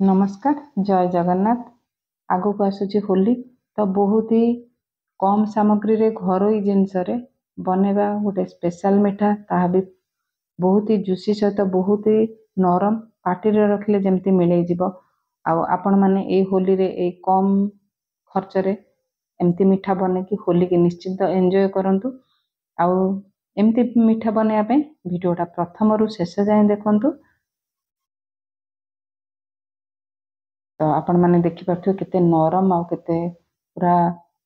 नमस्कार जय जगन्नाथ। आगु को आसुची होली तो बहुत ही कम सामग्री रे घरोई जिनस बनवा गोटे स्पेशल मिठा ताहा भी बहुत ही जुसी सहित बहुत ही नरम पार्टी रे रखले जमती मिले जीव आपण माने ए होली रे ए कम खर्च रे एमती मिठा बने कि होली के निश्चिंत एंजॉय करंतु। आउ एमती मिठा बनया पे वीडियोटा प्रथम रु शेष जाए देखंतु तो आपण माने देखि पारथु केते नरम आ केते पूरा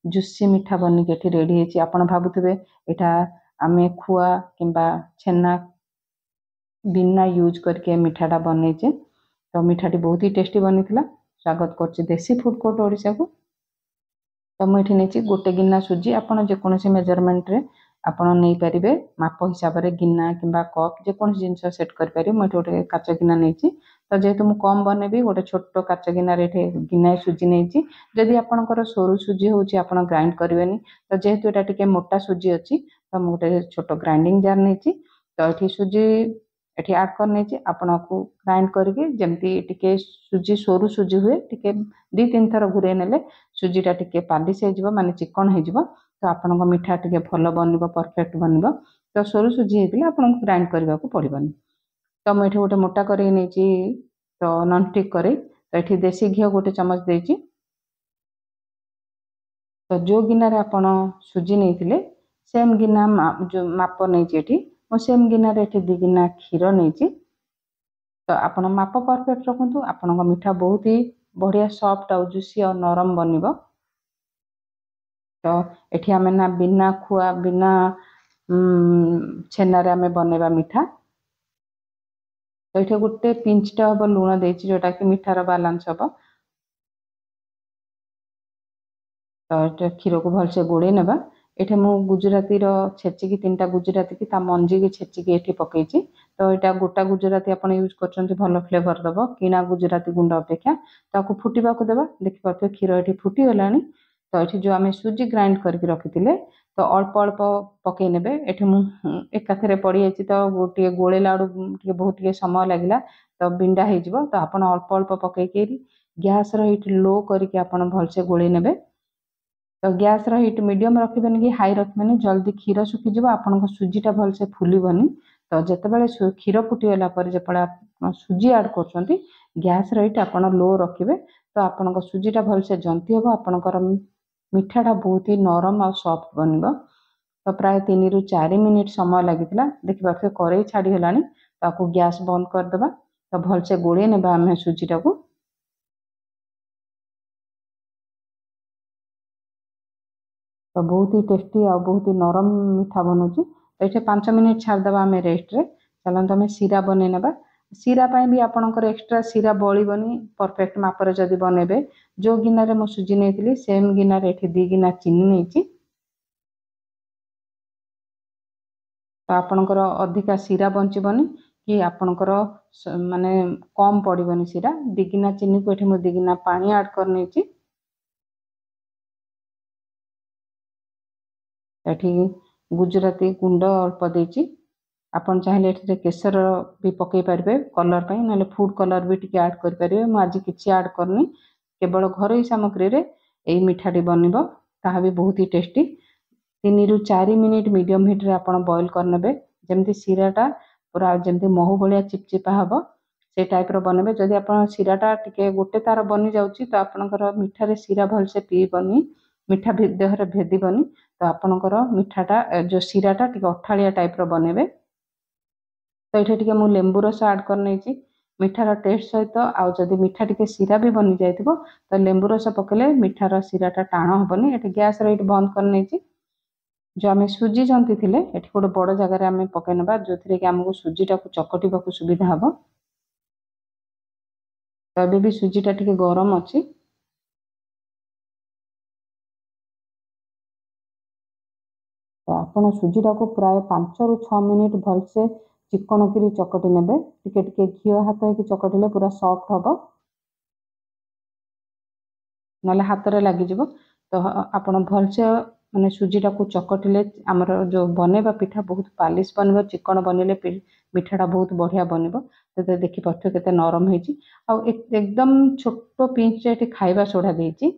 जुसी मिठा बनी के रेडी हेची। आपण भाबुथिबे एटा आमे खुआ किंबा छेना बिना यूज करके मिठाटा बनैचे। तो मिठाटी बहुत ही टेस्टी बनीथिला। स्वागत करछि देसी फूड कोर्ट ओडिसा को। तो मुझे नहीं गोटे गिना सुजी आपण जेकोसी मेजरमेंट रे आपण नहीं पारे माप हिसाब से गिना किंबा कप जेकोसी जिनस सेट करें। मुझे गोटे काच गिना नहीं तो जेहेतु मुझे कम बनैबी गोटे छोट काच गिना गिना सुजी नहीं। जदि आपंकर सरू सुजी होची आपण ग्राइंड करेंगे तो जेहेतु यहाँ टे मोटा सुजी अच्छी तो मुझे गोटे छोट ग्राइंडिंग जार नहीं तो ये सुजी एठी ऐड कर नहीं आपन को ग्राइंड करके जमती टिके सुजी सरू सुजी हुए टिके 2-3 थर घुरे नेले सुजीटा टिके पालिश हो माने चिकन हो तो आपण मिठा टिके भल बन परफेक्ट बन। तो सरू सुजी होते आपन ग्राइंड करने को पड़ोनी। तो मुझे गोटे मोटा करेई नहीं तो नॉन स्टिक करेई तो ये देसी घी गोटे चमच देती। तो जो गिनारे आपण सुजी नहीं सेम गिना जो माप नहीं मो सेम गिनारे 2 गिना क्षीर नहीं। तो आपण माप परफेक्ट रखु आपण मिठा बहुत ही बढ़िया सॉफ्ट और जुसी और नरम बन। तो ये आम ना बिना खुआ बिना छेना आम बनवा मिठा। तो ये गोटे पिंचट हम लुण देती जोटा कि मिठार बालांस हम। तो क्षीर को भलसे गोड़े नेबा। ये मु गुजराती छेचिकी 3टा गुजराती की मंजी की छेचिकी ये पकई। तो यहाँ गोटा गुजराती आप यूज कर भल फ्लेवर दब किना गुजराती गुंड अपेक्षा तो फुटा को देवा। देखिए क्षीर ये फुटीगला। तो ये जो आम सुजी ग्राइंड करके रखी तो अल्प अल्प पकई ने एकाथरे पड़ जाए तो गोटे गोलेला बहुत समय लगे तो बिंडा हो तो आप अल्प अल्प पकईक गैस हीट लो करके भलसे गोले ने। तो गैस हीट मीडियम रखिबेनि कि हाई रखिबेनि जल्दी क्षीर सुखीज आपन सुजीटा भलसे फुलबनी। तो जितेबाला क्षीर फुटीगला जब सुजी ऐड कर गैस हीट आप लो रखिए तो आपण सुजीटा भलसे जंती हम आपणकर मिठाटा बहुत ही नरम और सॉफ्ट बन। तो प्राय 3 ରୁ 4 मिनिट समय लगी देखिए कड़े छाड़ीगला तो गैस बंद करदे तो भलसे गोड़े ने आम सुजीटा को। तो बहुत ही टेस्टी और बहुत ही नरम मिठा बनूची। तो ये 5 मिनिट छाड़देवा आम रेस्ट रे। चलते आम सीरा बन ना। सीरा भी आपंकर एक्सट्रा सीरा बड़बनी परफेक्ट मापर जदि बनइबे जो गिनारे मो सुजी नहीं सेम गिनारे 2 गिना चीनी नहीं। तो आपणकर अधिका सीरा बंचबनी कि आपणकर माने कम पड़बनी सीरा 2 गिना चीनी को ये 2 गिना पानी ऐड कर नहीं। एठी गुजराती गुंड अल्प देची आपन चाहे केसर भी पकई पारे कलर पे ना फूड कलर भी टिके ऐड कर पारे। मु आज किछि ऐड करनी केवल घरोई सामग्री रे एई मिठाटी बनिबो ताहा भी बहुत ही टेस्टी। 3 ରୁ 4 मिनिट मीडियम हीट रे आपन बॉईल करनेबे जेमती सीराटा पूरा जेमती महू भलिया चिपचिपा हबो से टाइप रो बनेबे। जदि आपन सीराटा टिके गोटे तार बनी जाउची तो आपनकर मिठा रे सीरा भलसे पीबनी मिठा देहरे भेदिबनी तो आपनकर मिठाटा जो सीराटा टिके अठालिया टाइप रो बनेबे। तो ये टे मुझे लेंबू रस ऐड कर नहीं मिठार टेस्ट सहित आउ जदि मिठा टिके सीरा भी बनी जाए तो लेंबू रस पकेले मिठार सीराटा टाण हेनी। ये गैस हीट बंद कर नहीं जो आम सुजी जंती थे ये गोटे बड़ जगार आम पकई ना जो थी कि आमको सुजीटा को चकटा सुविधा हम। तो ये भी सुजीटा टिके गरम अच्छी। तो आपड़ सुजीटा को प्राय 5 ରୁ 6 मिनिट भलसे चिकन करी चकटी नेबे टिके टिके घी हाथ होकि चकटिले पूरा सॉफ्ट हम ना हाथ में लगिज। तो आपण भलसे ମାନେ ସୁଜିटा को चकटिले आमर जो बनैबा पिठा बहुत पालिश बनब चिकन बनइले मिठाटा बहुत बढ़िया बनब। तो देखिपे केते नरम होइछि आ एकदम छोट पिंच एठी खाइबा सोडा देइछि।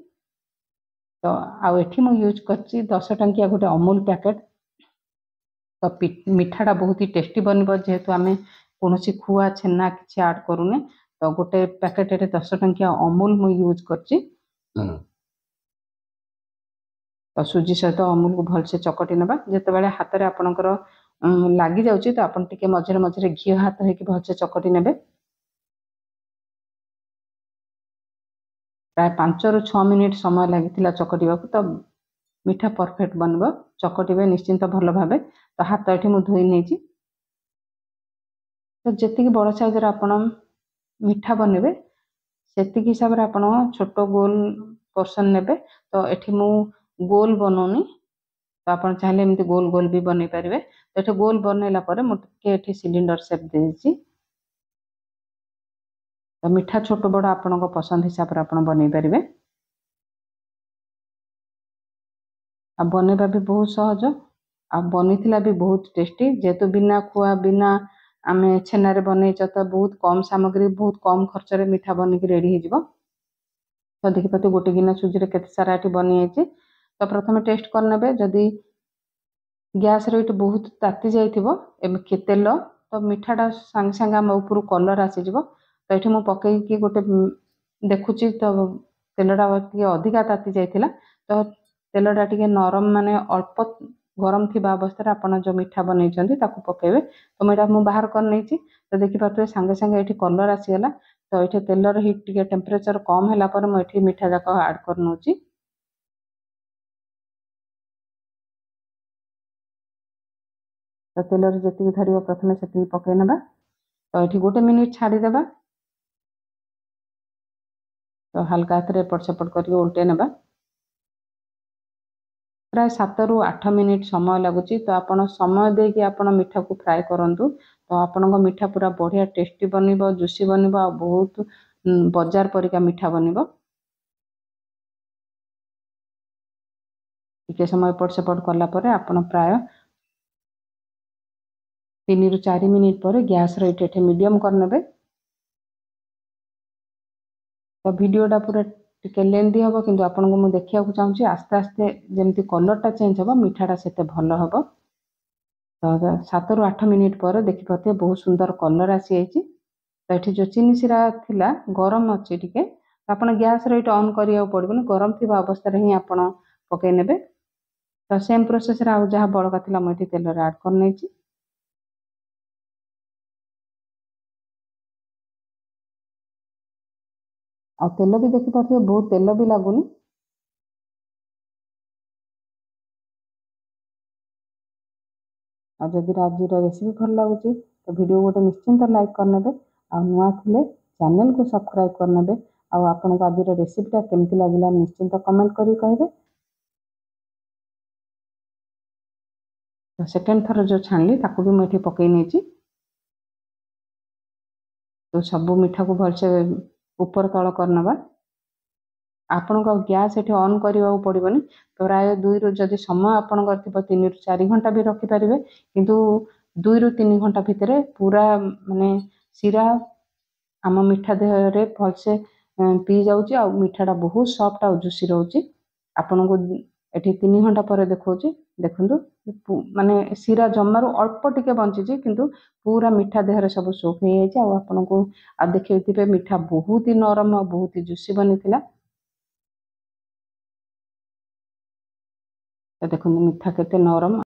तो आउ एठी मु यूज करछि 10 टंकिया गोटे अमूल पैकेट। तो मिठाटा बहुत ही टेस्टी बनब जेहेतु आम कौन खुआ छेना किसी आड करूने। तो गोटे पैकेट 10 टंकिया अमूल मु यूज करछि। तो सुजी सहित अमूल को भलसे चकटी नबा जिते बड़े हाथ में आपणकर लगी जाऊँगी तो आप मझे मझे घी हाथ होकर भलसे चकटी ने प्राय 5 ରୁ 6 मिनिट समय लगी चकटा। तो मिठा परफेक्ट बनब चकटे निश्चिंत भल भाव। तो हाथ ये मुझे धोई नहीं। तो जी बड़ साइज आप मिठा बनइबे से हिसाब से आप छोट गोल पोर्शन ने। तो ये मु गोल बनौनी तो आप चाहिए एमती गोल गोल भी बनई पारे। तो ये गोल बनइला मुझे सिलिंडर शेप देती। तो मिठा छोट बड़ आपण पसंद हिसाब से आप बनई पारे। आ बनइबा भी बहुत सहज आ बनी भी बहुत टेस्टी जेहेतु बिना खुआ बिना आम छेना बनईच तो बहुत कम सामग्री बहुत कम खर्च में मिठा बनिक रेडी हो। तो देखिए गोटे गिना सुजी के सारा ये बनी। तो प्रथम टेस्ट करने जदि गैस रेट बहुत ताती जाइए तेल तो मिठाटा सांगे सांगे आम ऊपर कलर आसीज। तो ये मुझे पकईकि गोटे देखुची तो तेलटा अधिका ताती जाइए। तो तेलटा टी नरम माने अल्प गरम थी अवस्था आप जो मिठा बनई पकेबे। तो मुझे बाहर कर नहीं। तो देखिए सांगे सांगे ये कलर आसीगला। तो ये तेलर हिट टी टेम्परेचर कम है मुझे मिठा जाक आड कर नौची। तो तेलर जी धर प्रथम से पकई ना। तो ये गोटे मिनिट छाड़ीदेवा। तो हल्का हाथ एपट सेपट कर उल्टे ना प्राय 7 ରୁ 8 मिनिट समय लगुच। तो आपण समय देकी आपण मिठा को फ्राए करूँ। तो आपण मिठा पूरा बढ़िया टेस्टी बनब जुसी बनब बहुत बजार परिका मिठा बनब। टिके समय एपट सेपट कलापर आपण प्राय 3 ରୁ 4 मिनिट पर गैस रेट मीडियम करने। तो वीडियोटा पूरा टिके लेंदी हम कि आपको मुझे देखा चाहूँगी आस्ते आस्ते जमी कलरटा चेंज हम मिठाटा से भल हम। तो 7 ରୁ 8 मिनिट पर देखिपे बहुत सुंदर कलर आसी। तो ये जो चीनी सिरा थिला गरम अच्छी टिके आप गैस रेट ऑन करिया पड़ोनी गरम थी अवस्था ही आप पकई ने। तो सेम प्रोसेस जहाँ बड़का था मुझे तेल आड कर नहीं। आ तेल भी देखिपे बहुत तेल भी लगुनि। और जदि आज रेसिपी भल लगुच तो वीडियो गोटे निश्चिंत लाइक करने आ नुआ थे चैनल को सब्सक्राइब करने। आपको आज रेसिपीटा केमती लगे निश्चिंत कमेंट करी कहे। तो सेकेंड थर जो छाणली ताकू भी मुझे पकई नहीं। तो सब मिठा को भलसे ऊपर तल करनवा आपण गैस ये ऑन करने पड़ोनी। तो प्राय 2 ରୁ जदि समय आपंकर 3 ରୁ 4 घंटा भी रखिपारे किंतु 2 ରୁ 3 घंटा भितर पूरा माने सिरा आम मिठा देहरे भलसे पी जाऊँगी आ मिठाटा बहुत सॉफ्ट आ जुसी रोचे। आपन को ये 3 घंटा पर देखा देखु माने सिरा जमारू अल्प टिके बंची किंतु पूरा मिठा देहरे सब सोख हो आपन को आ देखिए मिठा बहुत ही नरम और बहुत ही जुसी बनी थिला। तो देखो मिठा केते नरम।